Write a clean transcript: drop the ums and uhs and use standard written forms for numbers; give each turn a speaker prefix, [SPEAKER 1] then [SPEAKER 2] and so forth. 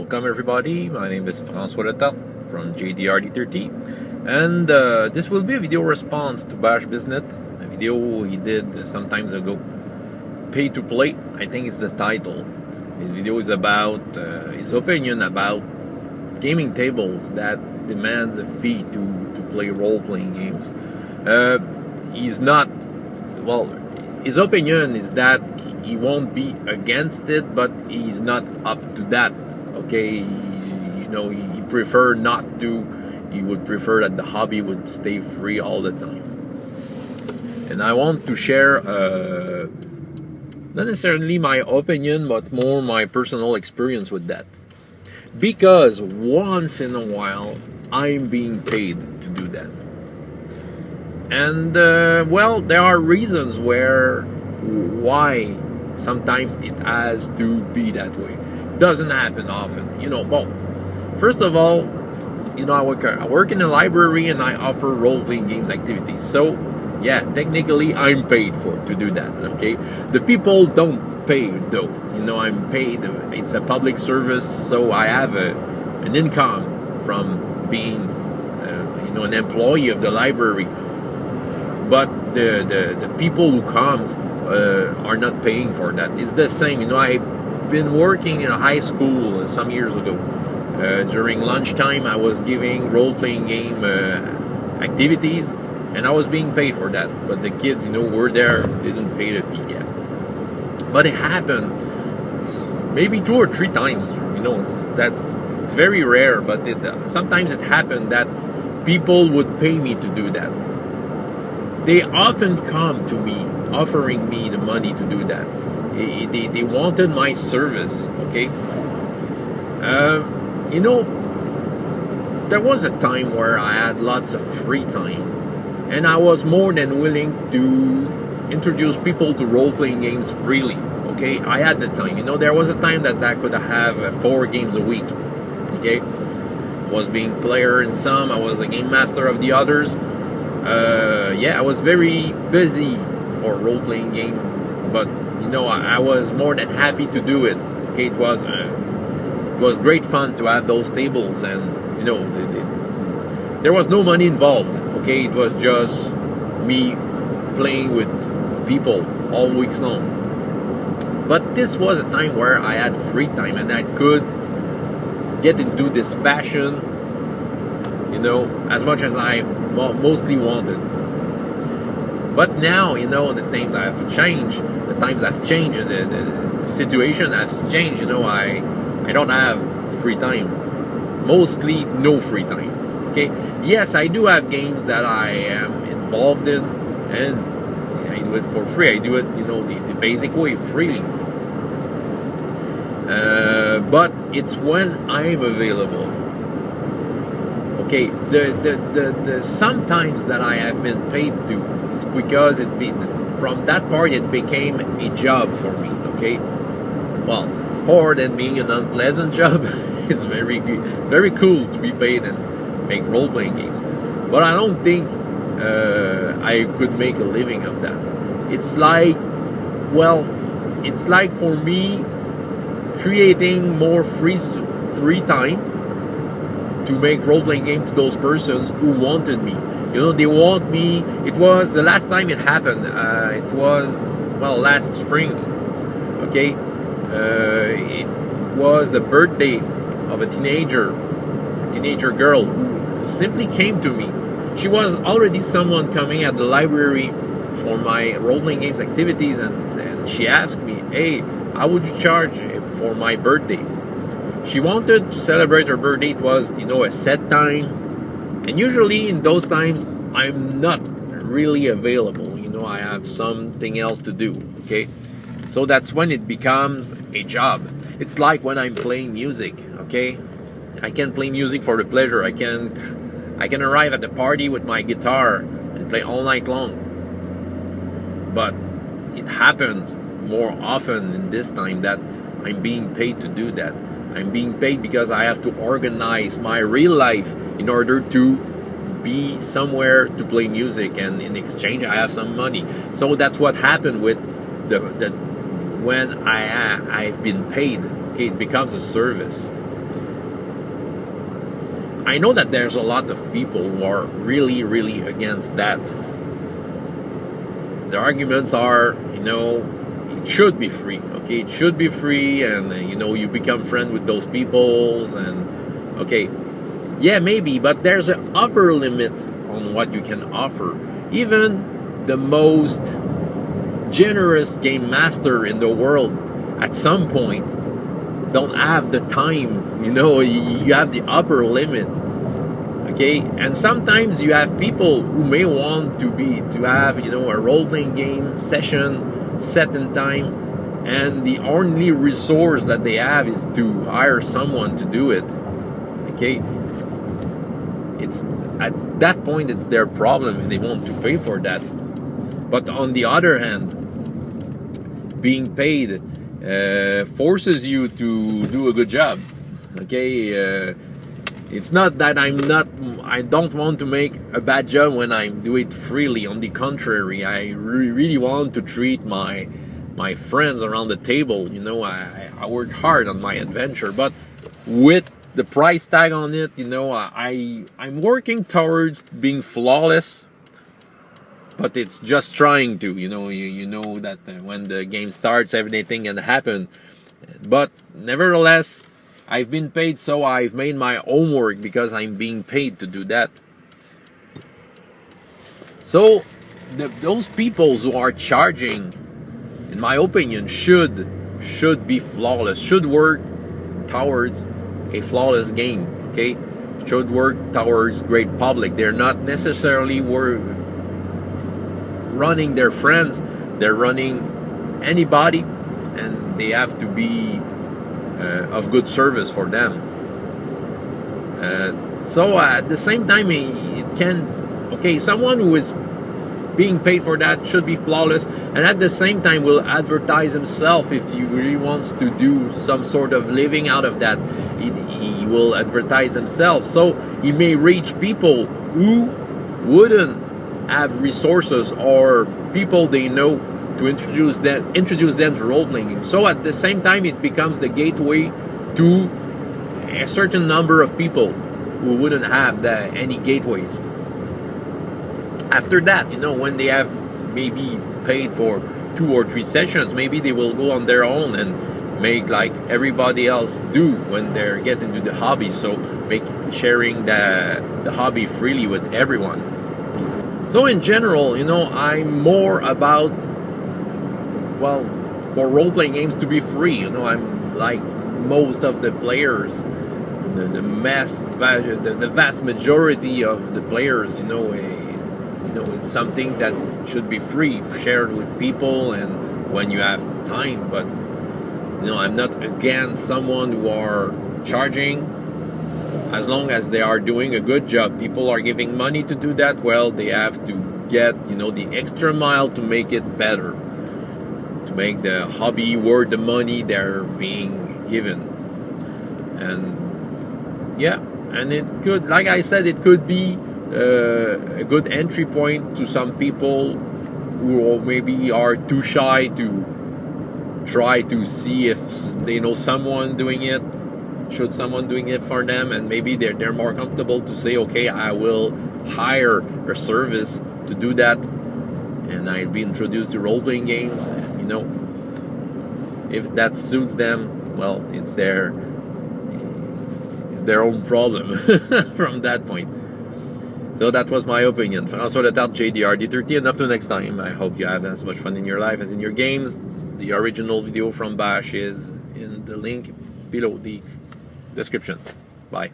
[SPEAKER 1] Welcome everybody, my name is François Letarte from D30, and this will be a video response to BashBizznet, a video he did some times ago. Pay to play, I think it's the title. His video is about his opinion about gaming tables that demands a fee to play role-playing games. He's not, well, his opinion is that he won't be against it, but he's not up to that. Okay, he prefer not to. He would prefer that the hobby would stay free all the time. And I want to share not necessarily my opinion, but more my personal experience with that. Because once in a while, I'm being paid to do that. And well, there are reasons why sometimes it has to be that way. Doesn't happen often, well, first of all, I work in a library and I offer role-playing games activities, so yeah, technically I'm paid to do that. Okay, the people don't pay though. I'm paid. It's a public service, so I have an income from being an employee of the library. But the people who comes are not paying for that. It's the same. I've been working in a high school some years ago. During lunchtime, I was giving role-playing game activities, and I was being paid for that. But the kids, were there, didn't pay the fee yet. But it happened maybe 2 or 3 times. It's very rare, but sometimes it happened that people would pay me to do that. They often come to me offering me the money to do that. They wanted my service, okay? There was a time where I had lots of free time, and I was more than willing to introduce people to role-playing games freely, okay? I had the time. There was a time that I could have 4 games a week, okay? I was being player in some, I was a game master of the others. I was very busy for role-playing game, but I was more than happy to do it. Okay, it was great fun to have those tables, and there was no money involved. Okay, it was just me playing with people all weeks long. But this was a time where I had free time and I could get into this passion, as much as I mostly wanted. But now, the times have changed. The situation has changed. I don't have free time. Mostly no free time. Okay. Yes, I do have games that I am involved in, and I do it for free. I do it, the basic way, freely. But it's when I'm available. Okay, the sometimes that I have been paid to, it's because from that part it became a job for me. Okay, well, for then being an unpleasant job, it's very cool to be paid and make role-playing games. But I don't think I could make a living of that. It's like for me creating more free time to make role-playing game to those persons who wanted me. They want me. It was the last time it happened. It was, last spring. Okay, it was the birthday of a teenager girl who simply came to me. She was already someone coming at the library for my role-playing games activities, and she asked me, "Hey, how would you charge for my birthday?" She wanted to celebrate her birthday. It was, a set time. And usually in those times, I'm not really available. I have something else to do, okay? So that's when it becomes a job. It's like when I'm playing music, okay? I can play music for the pleasure. I can arrive at the party with my guitar and play all night long. But it happens more often in this time that I'm being paid to do that. I'm being paid because I have to organize my real life in order to be somewhere to play music, and in exchange I have some money. So that's what happened with when I've been paid. Okay, it becomes a service. I know that there's a lot of people who are really, really against that. The arguments are, it should be free. Okay, it should be free, and you become friends with those peoples, and okay, yeah, maybe, but there's an upper limit on what you can offer. Even the most generous game master in the world, at some point, don't have the time. You have the upper limit. Okay, and sometimes you have people who may want to have a role-playing game session set in time, and the only resource that they have is to hire someone to do it. Okay, it's at that point it's their problem if they want to pay for that. But on the other hand, being paid forces you to do a good job. Okay, it's not that I don't want to make a bad job when I do it freely. On the contrary, I really want to treat my friends around the table. I worked hard on my adventure, but with the price tag on it, I'm working towards being flawless. But it's just trying to, you know that when the game starts, everything can happen. But nevertheless, I've been paid, so I've made my homework because I'm being paid to do that. So those people who are charging, in my opinion, should be flawless, should work towards a flawless game. Okay, should work towards great public. They're not necessarily running their friends, they're running anybody, and they have to be of good service for them. So at the same time, someone who is being paid for that should be flawless, and at the same time will advertise himself. If he really wants to do some sort of living out of that, he will advertise himself, so he may reach people who wouldn't have resources or people they know to introduce them to role-playing games. So at the same time, it becomes the gateway to a certain number of people who wouldn't have any gateways. After that, when they have maybe paid for 2 or 3 sessions, maybe they will go on their own and make like everybody else do when they're getting into the hobby. So sharing the hobby freely with everyone. So in general, I'm more about, for role-playing games to be free. I'm like most of the players, the vast majority of the players. It's something that should be free, shared with people, and when you have time. But I'm not against someone who are charging, as long as they are doing a good job. People are giving money to do that. Well, they have to get the extra mile to make it better, to make the hobby worth the money they're being given. And yeah, and it could, like I said, it could be a good entry point to some people who maybe are too shy to try to see if they know someone doing it. Should someone doing it for them, and maybe they're more comfortable to say, okay, I will hire a service to do that, and I'll be introduced to role-playing games. And if that suits them, well, it's their own problem from that point. So that was my opinion. François D30, D30, and up to next time. I hope you have as much fun in your life as in your games. The original video from Bash is in the link below the description. Bye.